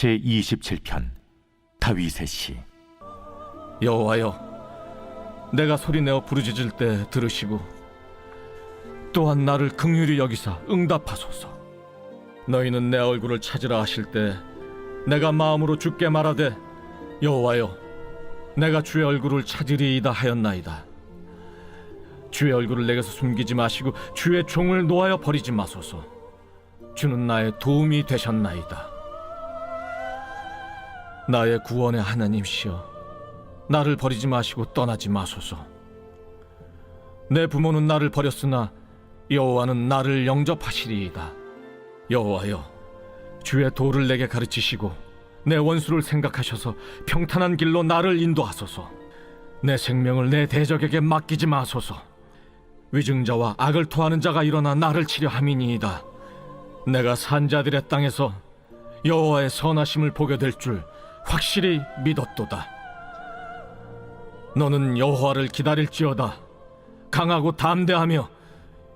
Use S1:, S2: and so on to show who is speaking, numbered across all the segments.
S1: 제27편 다윗의 시.
S2: 여호와여, 내가 소리내어 부르짖을 때 들으시고 또한 나를 긍휼히 여기사 응답하소서. 너희는 내 얼굴을 찾으라 하실 때 내가 마음으로 주께 말하되 여호와여, 내가 주의 얼굴을 찾으리이다 하였나이다. 주의 얼굴을 내게서 숨기지 마시고 주의 종을 놓아여 버리지 마소서. 주는 나의 도움이 되셨나이다. 나의 구원의 하나님시여, 나를 버리지 마시고 떠나지 마소서. 내 부모는 나를 버렸으나 여호와는 나를 영접하시리이다. 여호와여, 주의 도를 내게 가르치시고 내 원수를 생각하셔서 평탄한 길로 나를 인도하소서. 내 생명을 내 대적에게 맡기지 마소서. 위증자와 악을 토하는 자가 일어나 나를 치려 함이니이다. 내가 산자들의 땅에서 여호와의 선하심을 보게 될 줄 확실히 믿었도다. 너는 여호와를 기다릴지어다. 강하고 담대하며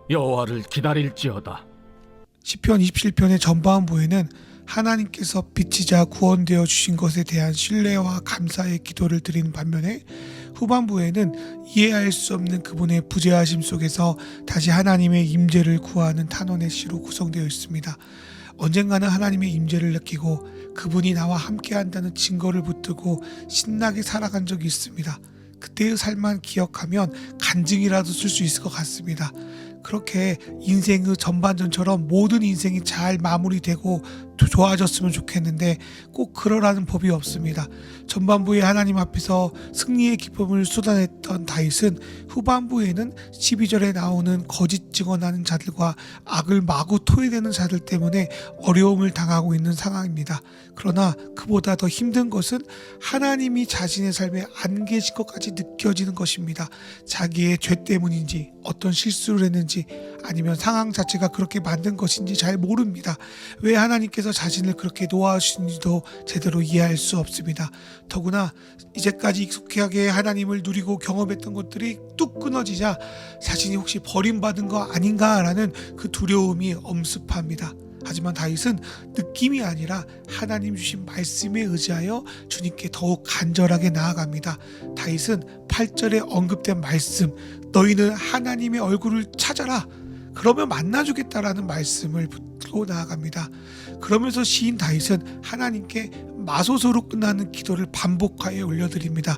S2: 여호와를 기다릴지어다.
S3: 시편 27편의 전반부에는 하나님께서 빛이자 구원되어 주신 것에 대한 신뢰와 감사의 기도를 드리는 반면에 후반부에는 이해할 수 없는 그분의 부재하심 속에서 다시 하나님의 임재를 구하는 탄원의 시로 구성되어 있습니다. 언젠가는 하나님의 임재를 느끼고 그분이 나와 함께한다는 증거를 붙들고 신나게 살아간 적이 있습니다. 그때의 삶만 기억하면 간증이라도 쓸 수 있을 것 같습니다. 그렇게 인생의 전반전처럼 모든 인생이 잘 마무리되고 좋아졌으면 좋겠는데 꼭 그러라는 법이 없습니다. 전반부에 하나님 앞에서 승리의 기쁨을 쏟아냈던 다윗은 후반부에는 12절에 나오는 거짓 증언하는 자들과 악을 마구 토해내는 자들 때문에 어려움을 당하고 있는 상황입니다. 그러나 그보다 더 힘든 것은 하나님이 자신의 삶에 안 계신 것까지 느껴지는 것입니다. 자기의 죄 때문인지 어떤 실수를 했는지 아니면 상황 자체가 그렇게 만든 것인지 잘 모릅니다. 왜 하나님께서 자신을 그렇게 놓아주시는지도 제대로 이해할 수 없습니다. 더구나 이제까지 익숙하게 하나님을 누리고 경험했던 것들이 뚝 끊어지자 자신이 혹시 버림받은 거 아닌가라는 그 두려움이 엄습합니다. 하지만 다윗은 느낌이 아니라 하나님 주신 말씀에 의지하여 주님께 더욱 간절하게 나아갑니다. 다윗은 8절에 언급된 말씀, 너희는 하나님의 얼굴을 찾아라, 그러면 만나주겠다라는 말씀을 붙들고 나아갑니다. 그러면서 시인 다윗은 하나님께 마소서로 끝나는 기도를 반복하여 올려드립니다.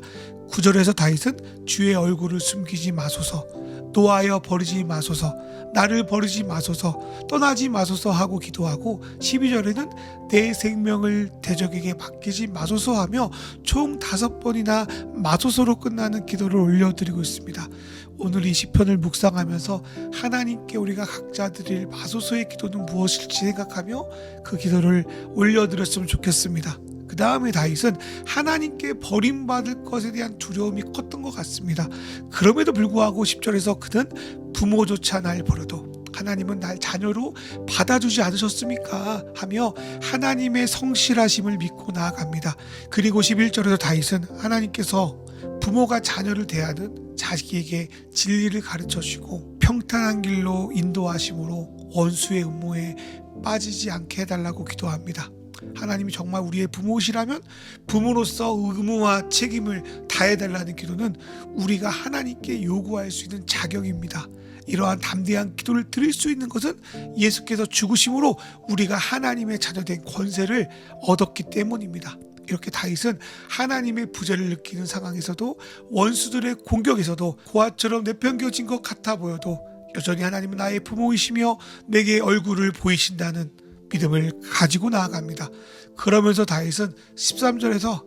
S3: 9절에서 다윗은 주의 얼굴을 숨기지 마소서, 놓아여 버리지 마소서, 나를 버리지 마소서, 떠나지 마소서 하고 기도하고 12절에는 내 생명을 대적에게 맡기지 마소서 하며 총 5번이나 마소서로 끝나는 기도를 올려드리고 있습니다. 오늘 이 시편을 묵상하면서 하나님께 우리가 각자 드릴 마소서의 기도는 무엇일지 생각하며 그 기도를 올려드렸으면 좋겠습니다. 그 다음에 다윗은 하나님께 버림받을 것에 대한 두려움이 컸던 것 같습니다. 그럼에도 불구하고 10절에서 그는 부모조차 날 버려도 하나님은 날 자녀로 받아주지 않으셨습니까? 하며 하나님의 성실하심을 믿고 나아갑니다. 그리고 11절에서 다윗은 하나님께서 부모가 자녀를 대하는 자식에게 진리를 가르쳐주시고 평탄한 길로 인도하심으로 원수의 음모에 빠지지 않게 해달라고 기도합니다. 하나님이 정말 우리의 부모시라면 부모로서 의무와 책임을 다해달라는 기도는 우리가 하나님께 요구할 수 있는 자격입니다. 이러한 담대한 기도를 드릴 수 있는 것은 예수께서 죽으심으로 우리가 하나님의 자녀된 권세를 얻었기 때문입니다. 이렇게 다윗은 하나님의 부재를 느끼는 상황에서도 원수들의 공격에서도 고아처럼 내팽겨진 것 같아 보여도 여전히 하나님은 나의 부모이시며 내게 얼굴을 보이신다는 믿음을 가지고 나아갑니다. 그러면서 다윗은 13절에서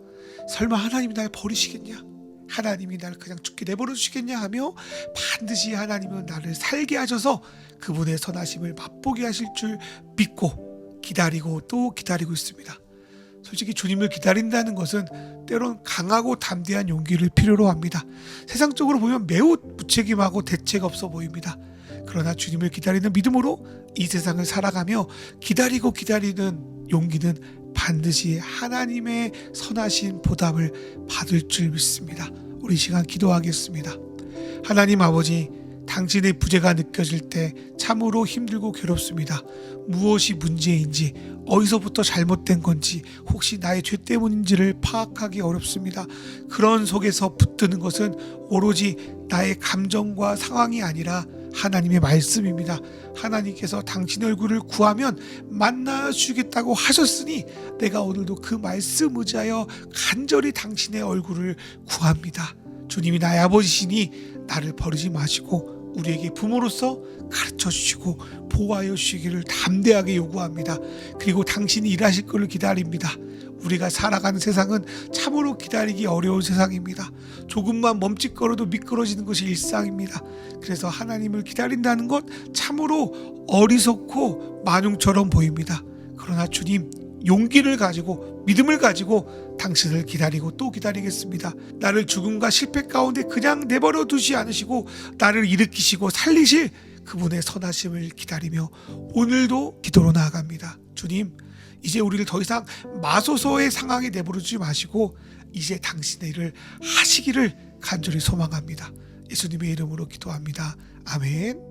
S3: 설마 하나님이 날 버리시겠냐? 하나님이 날 그냥 죽게 내버려 주시겠냐 하며 반드시 하나님은 나를 살게 하셔서 그분의 선하심을 맛보게 하실 줄 믿고 기다리고 또 기다리고 있습니다. 솔직히 주님을 기다린다는 것은 때론 강하고 담대한 용기를 필요로 합니다. 세상적으로 보면 매우 무책임하고 대책 없어 보입니다. 그러나 주님을 기다리는 믿음으로 이 세상을 살아가며 기다리고 기다리는 용기는 반드시 하나님의 선하신 보답을 받을 줄 믿습니다. 우리 시간 기도하겠습니다. 하나님 아버지, 당신의 부재가 느껴질 때 참으로 힘들고 괴롭습니다. 무엇이 문제인지 어디서부터 잘못된 건지, 혹시 나의 죄 때문인지를 파악하기 어렵습니다. 그런 속에서 붙드는 것은 오로지 나의 감정과 상황이 아니라 하나님의 말씀입니다. 하나님께서 당신의 얼굴을 구하면 만나 주겠다고 하셨으니 내가 오늘도 그 말씀 의지하여 간절히 당신의 얼굴을 구합니다. 주님이 나의 아버지시니 나를 버리지 마시고 우리에게 부모로서 가르쳐 주시고 보호하여 주시기를 담대하게 요구합니다. 그리고 당신이 일하실 것을 기다립니다. 우리가 살아가는 세상은 참으로 기다리기 어려운 세상입니다. 조금만 멈칫거려도 미끄러지는 것이 일상입니다. 그래서 하나님을 기다린다는 것 참으로 어리석고 만용처럼 보입니다. 그러나 주님, 용기를 가지고 믿음을 가지고 당신을 기다리고 또 기다리겠습니다. 나를 죽음과 실패 가운데 그냥 내버려 두지 않으시고 나를 일으키시고 살리실 그분의 선하심을 기다리며 오늘도 기도로 나아갑니다. 주님, 이제 우리를 더 이상 마소서의 상황에 내버려두지 마시고 이제 당신의 일을 하시기를 간절히 소망합니다. 예수님의 이름으로 기도합니다. 아멘.